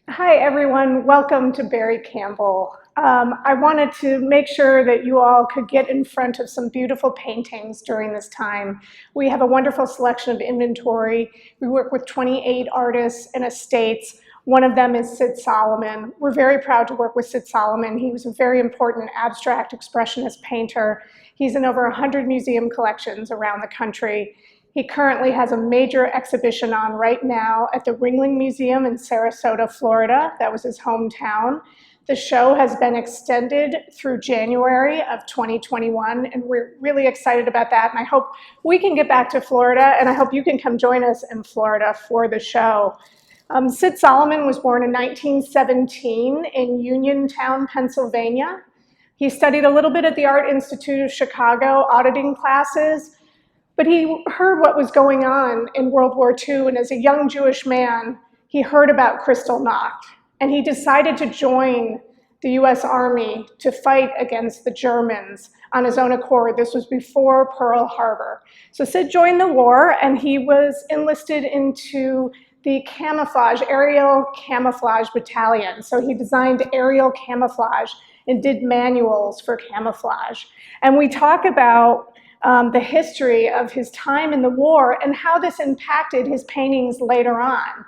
Hi everyone, welcome to Berry Campbell. I wanted to make sure that you all could get in front of some beautiful paintings during this time. We have a wonderful selection of inventory. We work with 28 artists and estates. One of them is Syd Solomon. We're very proud to work with Syd Solomon. He was a very important abstract expressionist painter. He's in over 100 museum collections around the country. He currently has a major exhibition on right now at the Ringling Museum in Sarasota, Florida. That was his hometown. The show has been extended through January of 2021, and we're really excited about that. And I hope we can get back to Florida, and I hope you can come join us in Florida for the show. Syd Solomon was born in 1917 in Uniontown, Pennsylvania. He studied a little bit at the Art Institute of Chicago, auditing classes. But he heard what was going on in World War II, and as a young Jewish man, he heard about Kristallnacht, and he decided to join the US Army to fight against the Germans on his own accord. This was before Pearl Harbor. So Syd joined the war, and he was enlisted into the aerial camouflage battalion. So he designed aerial camouflage and did manuals for camouflage. And we talk about the history of his time in the war and how this impacted his paintings later on.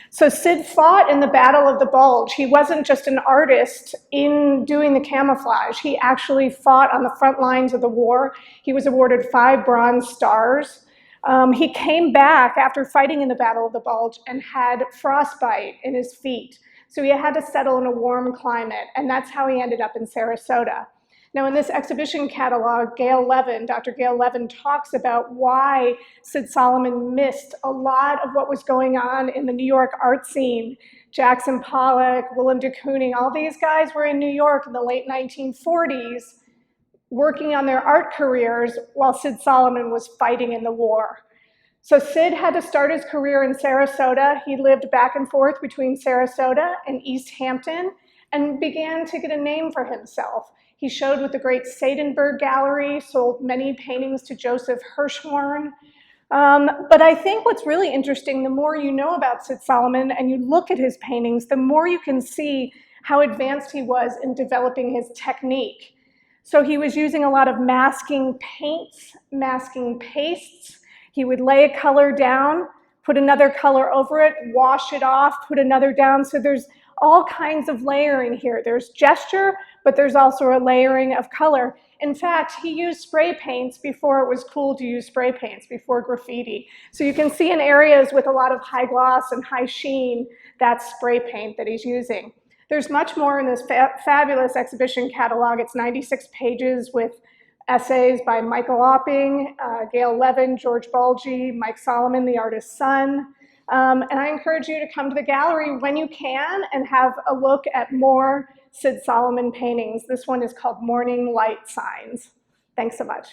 So Syd fought in the Battle of the Bulge. He wasn't just an artist in doing the camouflage. He actually fought on the front lines of the war. He was awarded 5 Bronze Stars. He came back after fighting in the Battle of the Bulge and had frostbite in his feet. So he had to settle in a warm climate, and that's how he ended up in Sarasota. Now in this exhibition catalog, Dr. Gail Levin talks about why Syd Solomon missed a lot of what was going on in the New York art scene. Jackson Pollock, Willem de Kooning, all these guys were in New York in the late 1940s working on their art careers while Syd Solomon was fighting in the war. So Syd had to start his career in Sarasota. He lived back and forth between Sarasota and East Hampton and began to get a name for himself. He showed with the great Berry Gallery, sold many paintings to Joseph Hirshhorn. But I think what's really interesting, the more you know about Syd Solomon and you look at his paintings, the more you can see how advanced he was in developing his technique. So he was using a lot of masking paints, masking pastes. He would lay a color down, put another color over it, wash it off, put another down. So there's all kinds of layering here. There's gesture, but there's also a layering of color. In fact, he used spray paints before it was cool to use spray paints, before graffiti. So you can see in areas with a lot of high gloss and high sheen, that's spray paint that he's using. There's much more in this fabulous exhibition catalog. It's 96 pages with essays by Michael Opping, Gail Levin, George Bulgy, Mike Solomon, the artist's son. And I encourage you to come to the gallery when you can and have a look at more Syd Solomon paintings. This one is called Morning Light Signs. Thanks so much.